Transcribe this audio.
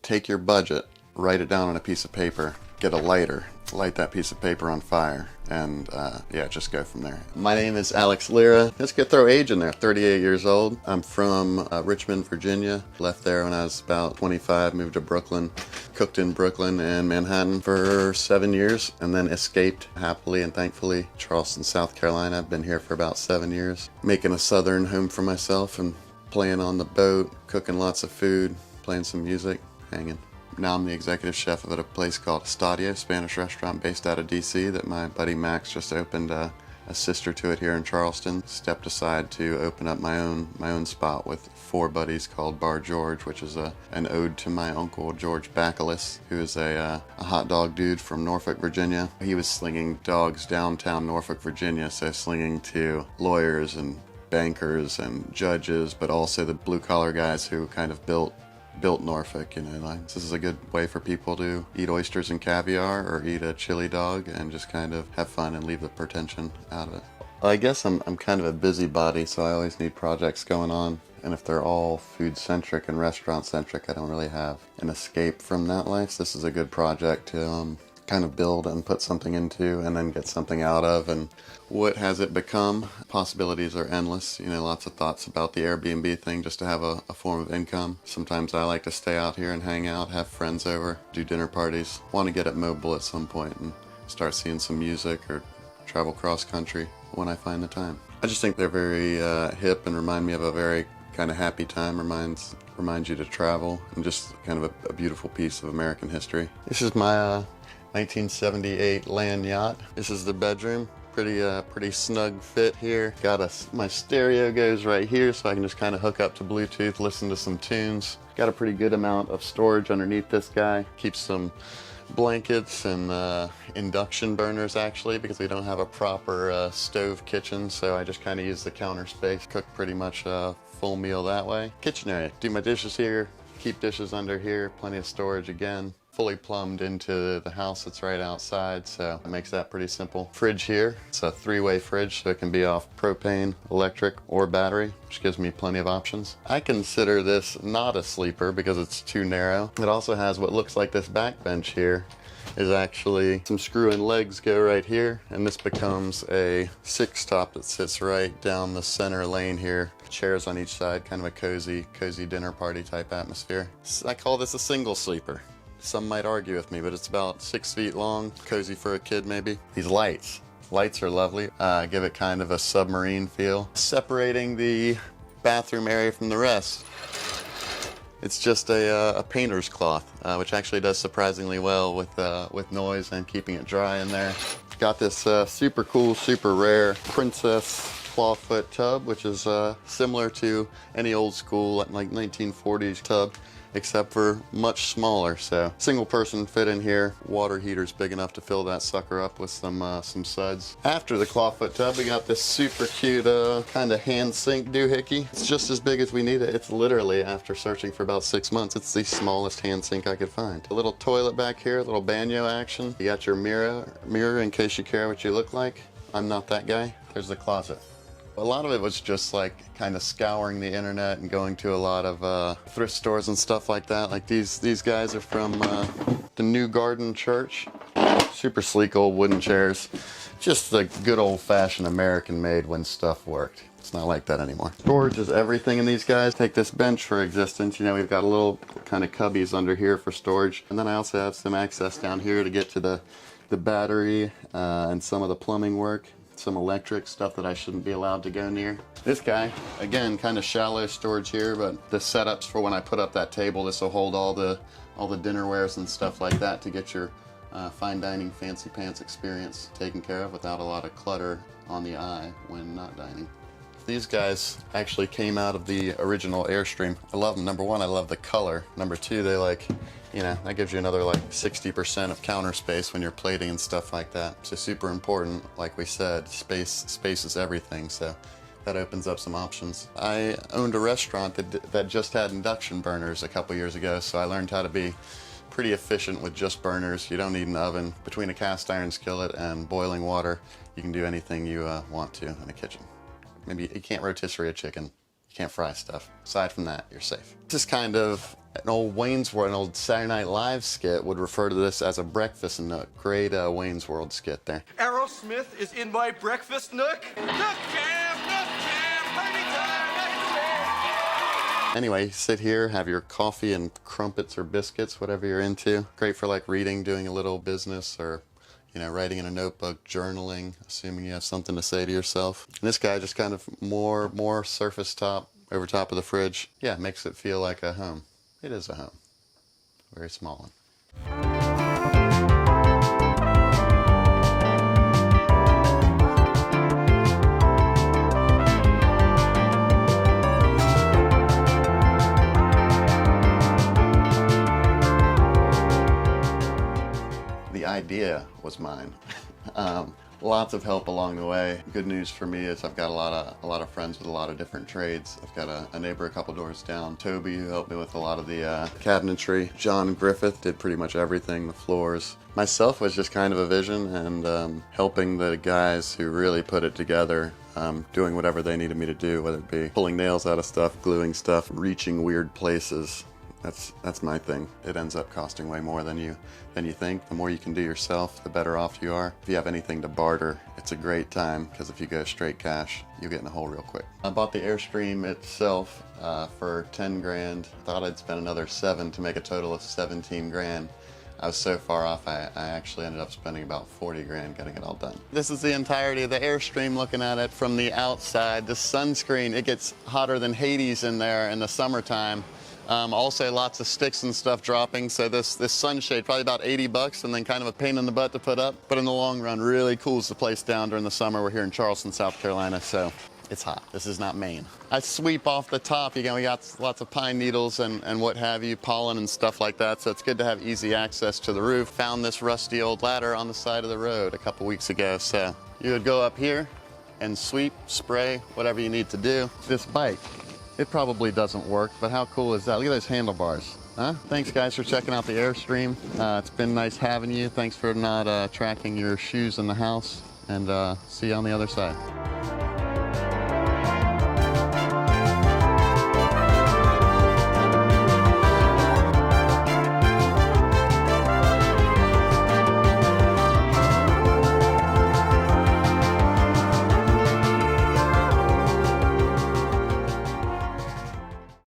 take your budget, write it down on a piece of paper, get a lighter, light that piece of paper on fire, and yeah, just go from there. My name is Alex Lira. Let's throw age in there. 38 years old. I'm from Richmond, Virginia. Left there when I was about 25, moved to Brooklyn, cooked in Brooklyn and Manhattan for 7 years, and then escaped happily and thankfully Charleston, South Carolina. I've been here for about 7 years, making a southern home for myself and playing on the boat, cooking lots of food, playing some music, hanging. Now I'm the executive chef at a place called Estadio, Spanish restaurant based out of DC that my buddy Max just opened a sister to it here in Charleston. Stepped aside to open up my own spot with 4 buddies called Bar George, which is an ode to my uncle George Bacalus, who is a hot dog dude from Norfolk, Virginia. He was slinging dogs downtown Norfolk, Virginia, so slinging to lawyers and bankers and judges, but also the blue collar guys who kind of built Norfolk, you know. Like, this is a good way for people to eat oysters and caviar or eat a chili dog and just kind of have fun and leave the pretension out of it. I guess I'm kind of a busybody, so I always need projects going on. And if they're all food-centric and restaurant-centric, I don't really have an escape from that life. This is a good project to kind of build and put something into and then get something out of. And what has it become? Possibilities are endless. You know, lots of thoughts about the Airbnb thing just to have a form of income. Sometimes I like to stay out here and hang out, have friends over, do dinner parties. Want to get it mobile at some point and start seeing some music or travel cross country when I find the time. I just think they're very hip and remind me of a very kind of happy time, reminds you to travel, and just kind of a beautiful piece of American history. This is my 1978 Landyacht. This is the bedroom. Pretty snug fit here. My stereo goes right here, so I can just kind of hook up to Bluetooth, listen to some tunes. Got a pretty good amount of storage underneath this guy. Keeps some blankets and induction burners actually, because we don't have a proper stove kitchen, so I just kind of use the counter space. Cook pretty much a full meal that way. Kitchen area. Do my dishes here. Keep dishes under here. Plenty of storage again. Fully plumbed into the house that's right outside, so it makes that pretty simple. Fridge here. It's a 3-way fridge, so it can be off propane, electric, or battery, which gives me plenty of options. I consider this not a sleeper because it's too narrow. It also has what looks like this back bench here is actually some screw-in legs go right here, and this becomes a 6-top that sits right down the center lane here. Chairs on each side, kind of a cozy dinner party type atmosphere. I call this a single sleeper. Some might argue with me, but it's about 6 feet long, cozy for a kid maybe. These lights are lovely. Give it kind of a submarine feel. Separating the bathroom area from the rest, it's just a painter's cloth, which actually does surprisingly well with noise and keeping it dry in there. Got this super cool, super rare Princess clawfoot tub, which is similar to any old school like 1940s tub, except for much smaller. So single person fit in here. Water heater's big enough to fill that sucker up with some suds. After the clawfoot tub, we got this super cute kind of hand sink doohickey. It's just as big as we need it. It's literally, after searching for about 6 months, it's the smallest hand sink I could find. A little toilet back here, a little banyo action. You got your mirror in case you care what you look like. I'm not that guy. There's the closet. A lot of it was just like kind of scouring the internet and going to a lot of thrift stores and stuff like that. Like these guys are from the New Garden Church. Super sleek old wooden chairs. Just the good old-fashioned American made when stuff worked. It's not like that anymore. Storage is everything in these guys. Take this bench for existence. You know, we've got a little kind of cubbies under here for storage. And then I also have some access down here to get to the battery and some of the plumbing work. Some electric stuff that I shouldn't be allowed to go near. This guy, again, kind of shallow storage here, but the setups for when I put up that table, this will hold all the dinnerwares and stuff like that to get your fine dining fancy pants experience taken care of without a lot of clutter on the eye when not dining. These guys actually came out of the original Airstream. I love them. Number one, I love the color. Number two, they that gives you another like 60% of counter space when you're plating and stuff like that. So super important, like we said, space is everything. So that opens up some options. I owned a restaurant that just had induction burners a couple years ago, so I learned how to be pretty efficient with just burners. You don't need an oven. Between a cast iron skillet and boiling water, you can do anything you want to in a kitchen. Maybe you can't rotisserie a chicken. You can't fry stuff. Aside from that, you're safe. This is kind of An old Wayne's World, an old Saturday Night Live skit would refer to this as a breakfast nook. Great Wayne's World skit there. Aerosmith is in my breakfast nook. Nook jam, party time, Anyway, sit here, have your coffee and crumpets or biscuits, whatever you're into. Great for like reading, doing a little business, or writing in a notebook, journaling, assuming you have something to say to yourself. And this guy just kind of more surface top over top of the fridge. Yeah, makes it feel like a home. It is a home. Very small one. The idea was mine. Lots of help along the way. Good news for me is I've got a lot of friends with a lot of different trades. I've got a neighbor a couple doors down, Toby, who helped me with a lot of the cabinetry. John Griffith did pretty much everything, the floors. Myself was just kind of a vision, and helping the guys who really put it together, doing whatever they needed me to do, whether it be pulling nails out of stuff, gluing stuff, reaching weird places. That's my thing. It ends up costing way more than you think. The more you can do yourself, the better off you are. If you have anything to barter, it's a great time, because if you go straight cash, you'll get in a hole real quick. I bought the Airstream itself for 10 grand. Thought I'd spend another 7 to make a total of 17 grand. I was so far off, I actually ended up spending about 40 grand getting it all done. This is the entirety of the Airstream, looking at it from the outside. The sunscreen, it gets hotter than Hades in there in the summertime. Also lots of sticks and stuff dropping, so this sunshade, probably about 80 bucks, and then kind of a pain in the butt to put up. But in the long run, really cools the place down during the summer. We're here in Charleston, South Carolina, so it's hot. This is not Maine. I sweep off the top. Again, we got lots of pine needles and what have you, pollen and stuff like that, so it's good to have easy access to the roof. Found this rusty old ladder on the side of the road a couple weeks ago, so you would go up here and sweep, spray, whatever you need to do. This bike, it probably doesn't work, but how cool is that? Look at those handlebars. Huh? Thanks guys for checking out the Airstream. It's been nice having you. Thanks for not tracking your shoes in the house, and see you on the other side.